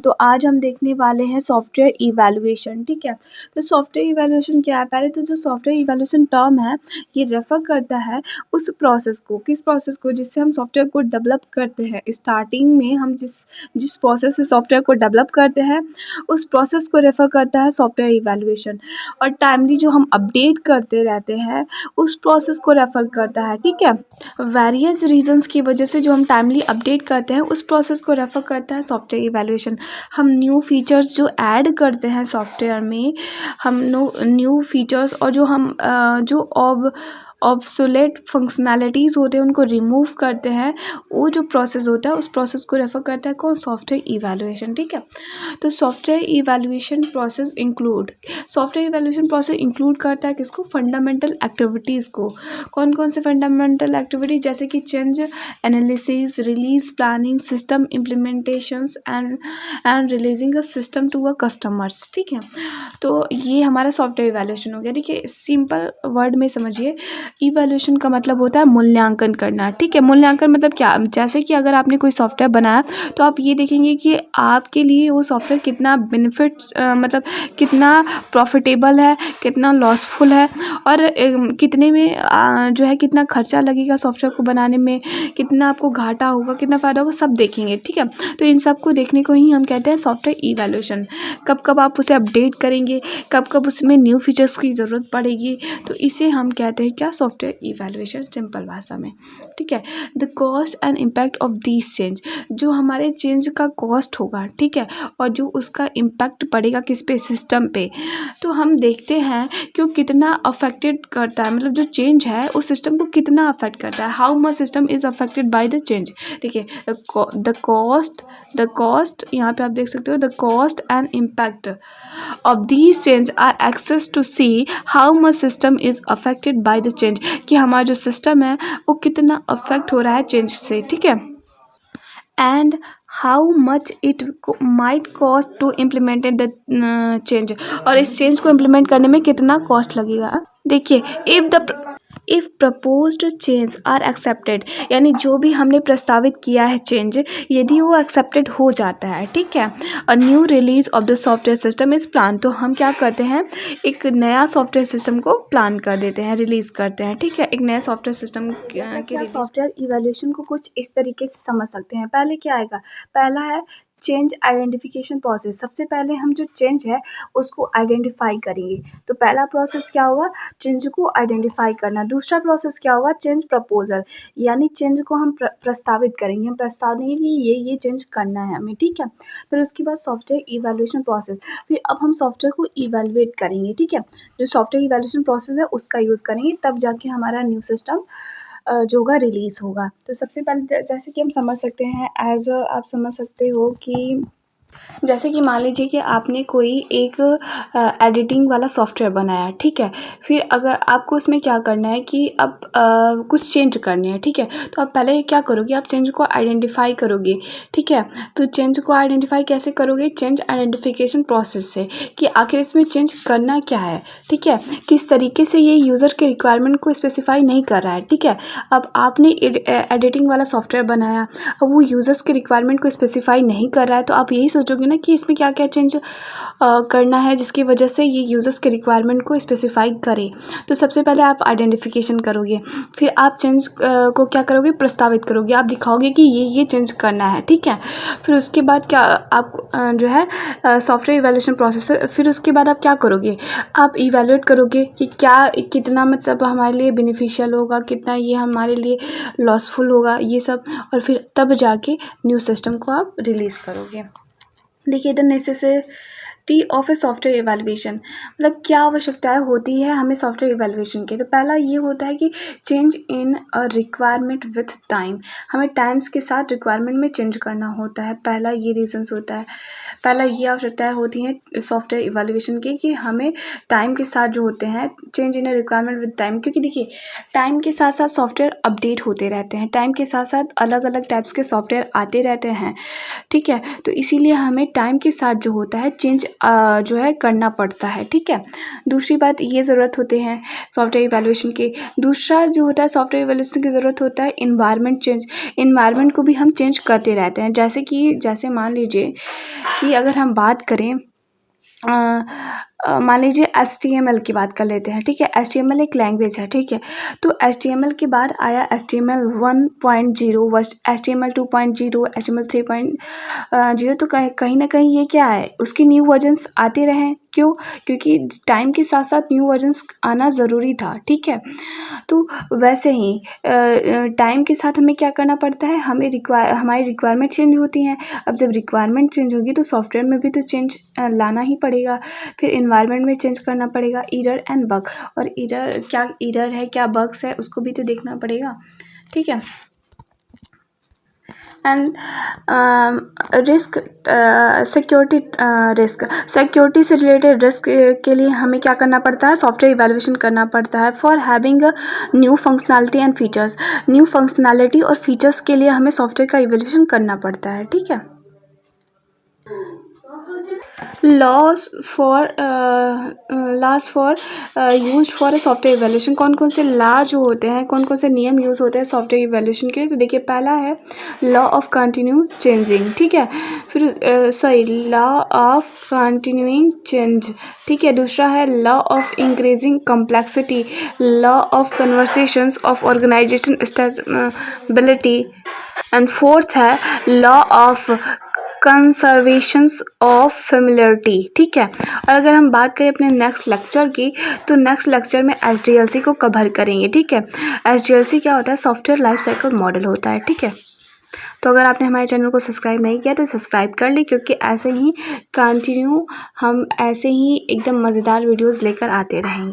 तो आज हम देखने वाले हैं सॉफ्टवेयर इवैल्यूएशन। ठीक है, तो सॉफ्टवेयर इवैल्यूएशन क्या है? पहले तो जो सॉफ्टवेयर इवैल्यूएशन टर्म है ये रेफर करता है उस प्रोसेस को, किस प्रोसेस को, जिससे हम सॉफ्टवेयर को डेवलप करते हैं। स्टार्टिंग में हम जिस प्रोसेस से सॉफ्टवेयर को डेवलप करते हैं उस प्रोसेस को रेफर करता है सॉफ्टवेयर इवैल्यूएशन। और टाइमली जो हम अपडेट करते रहते हैं उस प्रोसेस को रेफर करता है। ठीक है, वेरियस रीजंस की वजह से जो हम टाइमली अपडेट करते हैं उस प्रोसेस को रेफर करता है सॉफ्टवेयर इवैल्यूएशन। हम न्यू फीचर्स जो ऐड करते हैं सॉफ्टवेयर में, हम न्यू फीचर्स और जो हम जो ऑब्सोलेट फंक्शनैलिटीज़ होते हैं उनको रिमूव करते हैं, वो जो प्रोसेस होता है उस प्रोसेस को रेफर करता है कौन? Software evaluation. ठीक है, तो सॉफ्टवेयर इवैल्यूएशन प्रोसेस इंक्लूड करता है किसको? फंडामेंटल एक्टिविटीज़ को। कौन कौन से फंडामेंटल एक्टिविटी? जैसे कि change analysis, release planning, system implementations and releasing a system to a customers. ठीक है, तो ये हमारा सॉफ्टवेयर इवैल्यूएशन हो गया। देखिए, सिंपल वर्ड में समझिए, इवैल्यूएशन का मतलब होता है मूल्यांकन करना। ठीक है, मूल्यांकन मतलब क्या? जैसे कि अगर आपने कोई सॉफ्टवेयर बनाया तो आप ये देखेंगे कि आपके लिए वो सॉफ्टवेयर कितना बेनिफिट्स मतलब कितना प्रॉफिटेबल है, कितना लॉसफुल है, और कितने में जो है कितना खर्चा लगेगा सॉफ्टवेयर को बनाने में, कितना आपको घाटा होगा, कितना फ़ायदा होगा, सब देखेंगे। ठीक है, तो इन सब को देखने को ही हम कहते हैं सॉफ्टवेयर इवैल्यूएशन। कब कब आप उसे अपडेट करेंगे, कब कब उसमें न्यू फीचर्स की ज़रूरत पड़ेगी, तो इसे हम कहते हैं क्या? सॉफ्टवेयर इवैल्यूएशन, सिंपल भाषा में। ठीक है, the cost and impact of this change, जो हमारे चेंज का कॉस्ट होगा, ठीक है, और जो उसका इम्पैक्ट पड़ेगा किस पे? सिस्टम पे। तो हम देखते हैं कि वो कितना अफेक्टेड करता है, मतलब जो चेंज है उस सिस्टम को कितना अफेक्ट करता है। How much system is affected by the change. देखिए, द कॉस्ट यहाँ पे आप देख सकते हो, the cost and impact of these change are access to see how much system is affected by the change, कि हमारा जो सिस्टम है वो कितना अफेक्ट हो रहा है चेंज से। ठीक है, and how much it might cost to implement the change, और इस चेंज को इम्प्लीमेंट करने में कितना कॉस्ट लगेगा। देखिए, if proposed change are accepted, यानी जो भी हमने प्रस्तावित किया है चेंज, यदि वो एक्सेप्टेड हो जाता है, ठीक है, a new release of the software system is plan, तो हम क्या करते हैं? एक नया सॉफ्टवेयर सिस्टम को प्लान कर देते हैं, रिलीज करते हैं। ठीक है, एक नया सॉफ्टवेयर सिस्टम के सॉफ्टवेयर इवैल्यूएशन को कुछ इस तरीके से समझ सकते हैं। पहले क्या आएगा? पहला है चेंज आइडेंटिफिकेशन प्रोसेस। सबसे पहले हम जो चेंज है उसको आइडेंटिफाई करेंगे। तो पहला प्रोसेस क्या होगा? चेंज को आइडेंटिफाई करना। दूसरा प्रोसेस क्या होगा? चेंज प्रपोजल, यानी चेंज को हम प्रस्तावित करेंगे। हम प्रस्ताव देंगे कि ये चेंज करना है हमें। ठीक है, फिर उसके बाद सॉफ्टवेयर इवैल्यूएशन प्रोसेस। फिर अब हम सॉफ्टवेयर को इवैल्यूएट करेंगे। ठीक है, जो सॉफ्टवेयर इवैल्यूएशन प्रोसेस है उसका यूज़ करेंगे, तब जाके हमारा न्यू सिस्टम जो होगा रिलीज़ होगा। तो सबसे पहले जैसे कि हम समझ सकते हैं, आप समझ सकते हो कि जैसे कि मान लीजिए कि आपने कोई एक एडिटिंग वाला सॉफ्टवेयर बनाया, ठीक है, फिर अगर आपको उसमें क्या करना है कि अब कुछ चेंज करने हैं, ठीक है, तो आप पहले क्या करोगे? आप चेंज को आइडेंटिफाई करोगे। ठीक है, तो चेंज को आइडेंटिफाई कैसे करोगे? चेंज आइडेंटिफिकेशन प्रोसेस से, कि आखिर इसमें चेंज करना क्या है। ठीक है, किस तरीके से ये यूज़र के रिक्वायरमेंट को स्पेसिफाई नहीं कर रहा है। ठीक है, अब आपने एडिटिंग वाला सॉफ्टवेयर बनाया, अब वो यूज़र्स के रिक्वायरमेंट को स्पेसिफाई नहीं कर रहा है, तो आप यही सोचोगे ना कि इसमें क्या क्या चेंज करना है जिसकी वजह से ये यूज़र्स के रिक्वायरमेंट को स्पेसिफाई करे। तो सबसे पहले आप आइडेंटिफिकेशन करोगे, फिर आप चेंज को क्या करोगे? प्रस्तावित करोगे। आप दिखाओगे कि ये चेंज करना है। ठीक है, फिर उसके बाद क्या आप जो है सॉफ्टवेयर इवैल्यूएशन प्रोसेस, फिर उसके बाद आप क्या करोगे? आप इवैल्यूएट करोगे कि क्या कितना मतलब हमारे लिए बेनिफिशियल होगा, कितना ये हमारे लिए लॉसफुल होगा, ये सब, और फिर तब जाके न्यू सिस्टम को आप रिलीज़ करोगे। देखिए, the necessity of a software evaluation, मतलब क्या आवश्यकताएं होती है हमें सॉफ्टवेयर इवैल्यूएशन की। तो पहला ये होता है कि change in a requirement with time, हमें टाइम्स के साथ रिक्वायरमेंट में चेंज करना होता है। पहला ये रीजंस होता है, पहला ये आवश्यकताएं होती हैं सॉफ्टवेयर इवैल्यूएशन की, कि हमें टाइम के साथ जो होते हैं, change in a requirement with time, क्योंकि देखिए टाइम के साथ साथ सॉफ्टवेयर अपडेट होते रहते हैं, टाइम के साथ साथ अलग अलग टाइप्स के सॉफ्टवेयर आते रहते हैं। ठीक है, तो इसीलिए हमें टाइम के साथ जो होता है चेंज जो है करना पड़ता है। ठीक है, दूसरी बात ये ज़रूरत होते हैं सॉफ्टवेयर इवैल्यूएशन के। दूसरा जो होता है सॉफ्टवेयर इवैल्यूएशन की ज़रूरत होता है इन्वायरमेंट चेंज। इन्वायरमेंट को भी हम चेंज करते रहते हैं, जैसे मान लीजिए कि कि अगर हम बात करें मान लीजिए HTML की बात कर लेते हैं, ठीक है। HTML एक लैंग्वेज है, ठीक है। तो HTML के बाद आया HTML 1.0, HTML 2.0, HTML 3.0। तो कहीं ना कहीं ये क्या है, उसकी न्यू वर्जन्स आते रहे। क्यों? क्योंकि टाइम के साथ साथ न्यू वर्जन्स आना ज़रूरी था, ठीक है। तो वैसे ही टाइम के साथ हमें क्या करना पड़ता है, हमारी रिक्वायरमेंट चेंज होती हैं। अब जब रिक्वायरमेंट चेंज होगी तो सॉफ्टवेयर में भी तो चेंज लाना ही पड़ेगा। फिर इन्वायरमेंट में चेंज करना पड़ेगा, एरर एंड बग। और क्या एरर है, क्या बग्स है, उसको भी तो देखना पड़ेगा, ठीक है। एंड रिस्क, सिक्योरिटी से रिलेटेड रिस्क के लिए हमें क्या करना पड़ता है, सॉफ्टवेयर इवैल्यूएशन करना पड़ता है। For having new functionality and features, new functionality और फीचर्स के लिए हमें सॉफ्टवेयर का इवैल्यूएशन करना पड़ता है, ठीक है। Loss for use for software evaluation, कौन कौन से लॉ जो होते हैं, कौन कौन से नियम यूज़ होते हैं सॉफ्टवेयर इवैल्यूएशन के लिए। तो देखिए, पहला है लॉ ऑफ कंटिन्यू चेंजिंग, ठीक है। फिर लॉ ऑफ कंटिन्यूइंग चेंज, ठीक है। दूसरा है law of increasing complexity, law of conversations of organisation stability. And fourth है law of conservations of familiarity, ठीक है। और अगर हम बात करें अपने नेक्स्ट लेक्चर की, तो नेक्स्ट लेक्चर में SDLC को कवर करेंगे, ठीक है। SDLC क्या होता है, सॉफ्टवेयर लाइफ साइकिल मॉडल होता है, ठीक है। तो अगर आपने हमारे चैनल को सब्सक्राइब नहीं किया तो सब्सक्राइब कर ले, क्योंकि ऐसे ही कंटिन्यू हम ऐसे ही एकदम मज़ेदार वीडियोज़ लेकर आते रहेंगे।